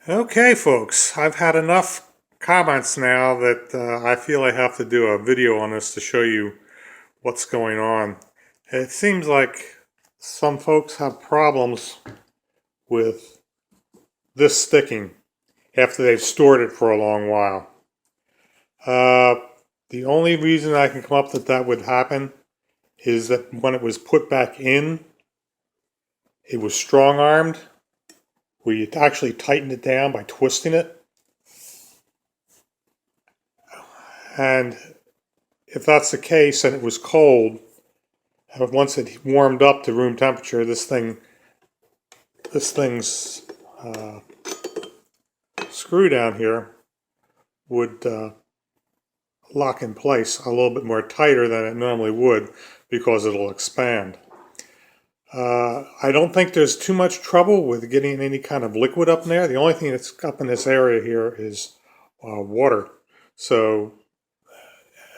Okay, folks, I've had enough comments now that I feel I have to do a video on this to show you what's going on. It seems like some folks have problems with this sticking after they've stored it for a long while. Uh, the only reason I can come up that would happen is that when it was put back in, it was strong-armed, where you actually tightened it down by twisting it. And if that's the case and it was cold, once it warmed up to room temperature, this thing's screw down here would lock in place a little bit more tighter than it normally would because it'll expand. I don't think there's too much trouble with getting any kind of liquid up in there. The only thing that's up in this area here is water. So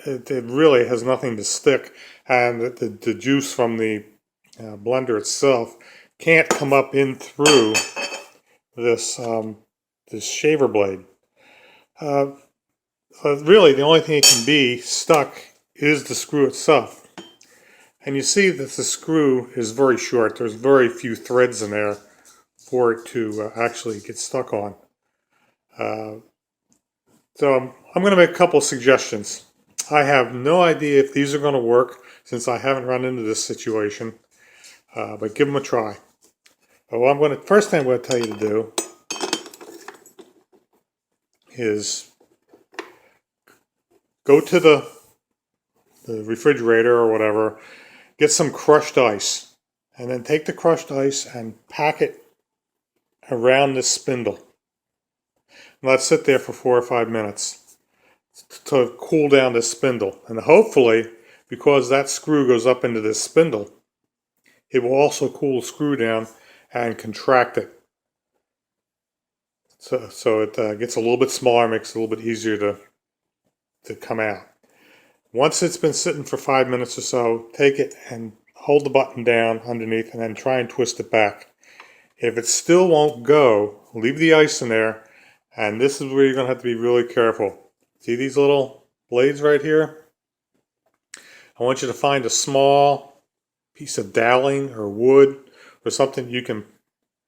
it really has nothing to stick, and the juice from the blender itself can't come up in through this this shaver blade. So really, the only thing it can be stuck is the screw itself. And you see that the screw is very short. There's very few threads in there for it to actually get stuck on. So I'm going to make a couple suggestions. I have no idea if these are going to work since I haven't run into this situation, but give them a try. First thing I'm going to tell you to do is go to the refrigerator or whatever, get some crushed ice, and then take the crushed ice and pack it around this spindle. And let it sit there for 4 or 5 minutes to cool down this spindle. And hopefully, because that screw goes up into this spindle, it will also cool the screw down and contract it. So it gets a little bit smaller, makes it a little bit easier to come out. Once it's been sitting for 5 minutes or so, take it and hold the button down underneath and then try and twist it back. If it still won't go, leave the ice in there, and this is where you're going to have to be really careful. See these little blades right here? I want you to find a small piece of doweling or wood or something you can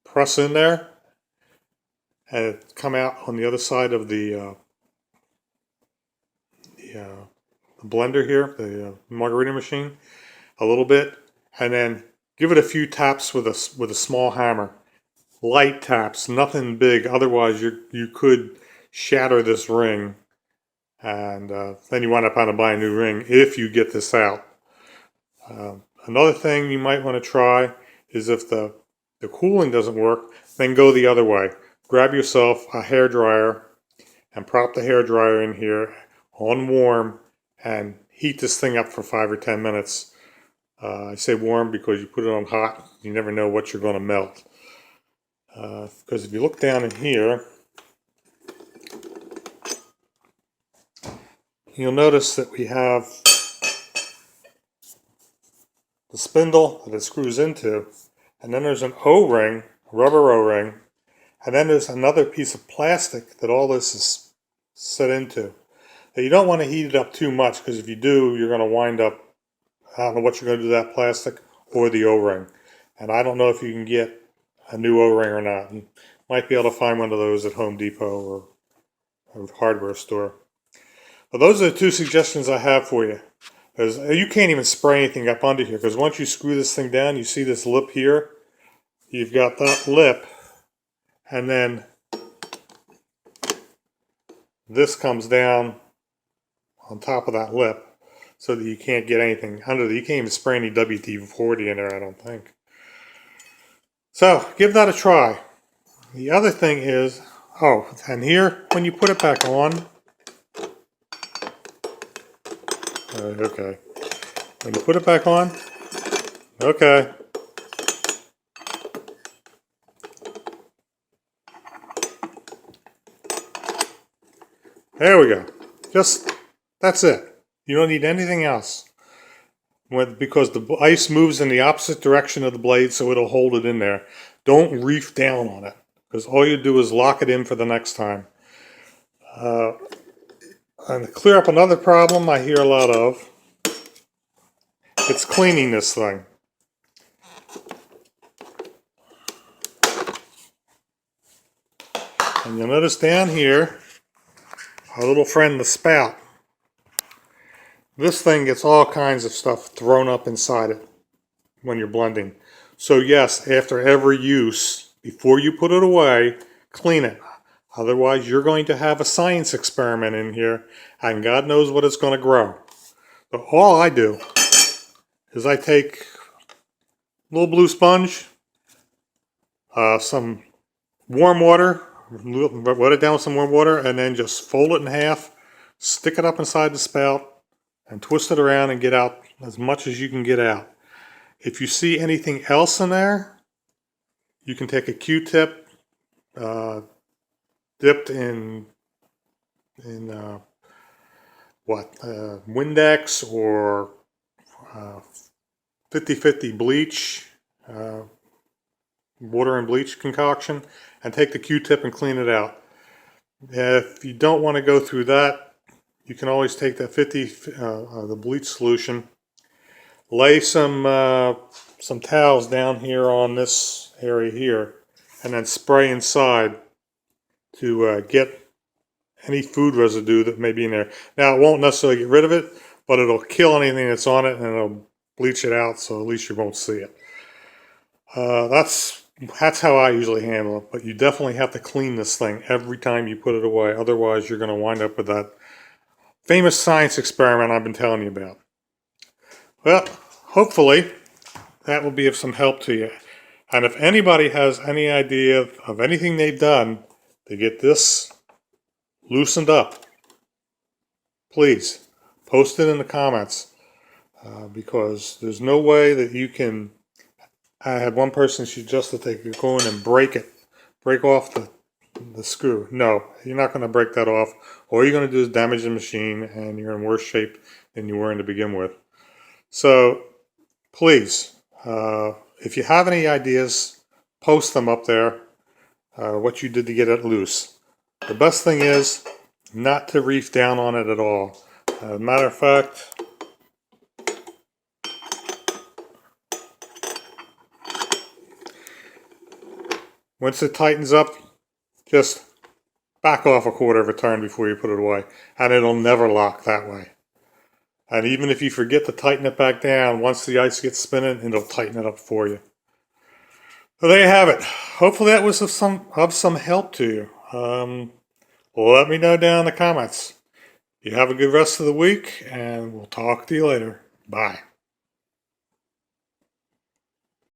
press in there and come out on the other side of the blender here, the margarita machine, a little bit, and then give it a few taps with a small hammer. Light taps, nothing big. Otherwise, you could shatter this ring, and then you wind up having to buy a new ring if you get this out. Another thing you might want to try is if the cooling doesn't work, then go the other way. Grab yourself a hair dryer and prop the hair dryer in here on warm and heat this thing up for 5 or 10 minutes. I say warm because you put it on hot, you never know what you're going to melt. Because if you look down in here, you'll notice that we have the spindle that it screws into, and then there's an O-ring, a rubber O-ring, and then there's another piece of plastic that all this is set into. Now, you don't want to heat it up too much, because if you do, you're going to wind up, I don't know what you're going to do to that plastic or the O-ring. And I don't know if you can get a new O-ring or not. You might be able to find one of those at Home Depot or a hardware store. Well, those are the two suggestions I have for you. Because you can't even spray anything up under here, because once you screw this thing down, you see this lip here? You've got that lip, and then this comes down on top of that lip so that you can't get anything under there. You can't even spray any WD-40 in there, I don't think. So, give that a try. The other thing is, oh, and here, when you put it back on, okay. When you put it back on, okay. There we go. That's it. You don't need anything else. Because the ice moves in the opposite direction of the blade, so it'll hold it in there. Don't reef down on it. because all you do is lock it in for the next time. And to clear up another problem I hear a lot of, it's cleaning this thing. And you'll notice down here, our little friend the spout. This thing gets all kinds of stuff thrown up inside it when you're blending. So yes, after every use, before you put it away, clean it. Otherwise, you're going to have a science experiment in here, and God knows what it's going to grow. So all I do is I take a little blue sponge, some warm water, wet it down with some warm water, and then just fold it in half, stick it up inside the spout, and twist it around and get out as much as you can get out. If you see anything else in there, you can take a Q-tip, dipped in Windex or 50-50 bleach, water and bleach concoction, and take the Q-tip and clean it out. If you don't want to go through that, you can always take that the bleach solution, lay some towels down here on this area here, and then spray inside to get any food residue that may be in there. Now, it won't necessarily get rid of it, but it'll kill anything that's on it, and it'll bleach it out, so at least you won't see it. That's how I usually handle it, but you definitely have to clean this thing every time you put it away. Otherwise, you're going to wind up with that famous science experiment I've been telling you about. Well, hopefully that will be of some help to you. And if anybody has any idea of anything they've done to get this loosened up, please post it in the comments, because there's no way that you can. I had one person suggest that they could go in and break off the screw. No, you're not going to break that off. All you're going to do is damage the machine, and you're in worse shape than you were in to begin with. So please, if you have any ideas, post them up there, what you did to get it loose. The best thing is not to reef down on it at all. Matter of fact, once it tightens up, just back off a quarter of a turn before you put it away, and it'll never lock that way. And even if you forget to tighten it back down, once the ice gets spinning, it'll tighten it up for you. So there you have it. Hopefully that was of some help to you. Let me know down in the comments. You have a good rest of the week, and we'll talk to you later. Bye.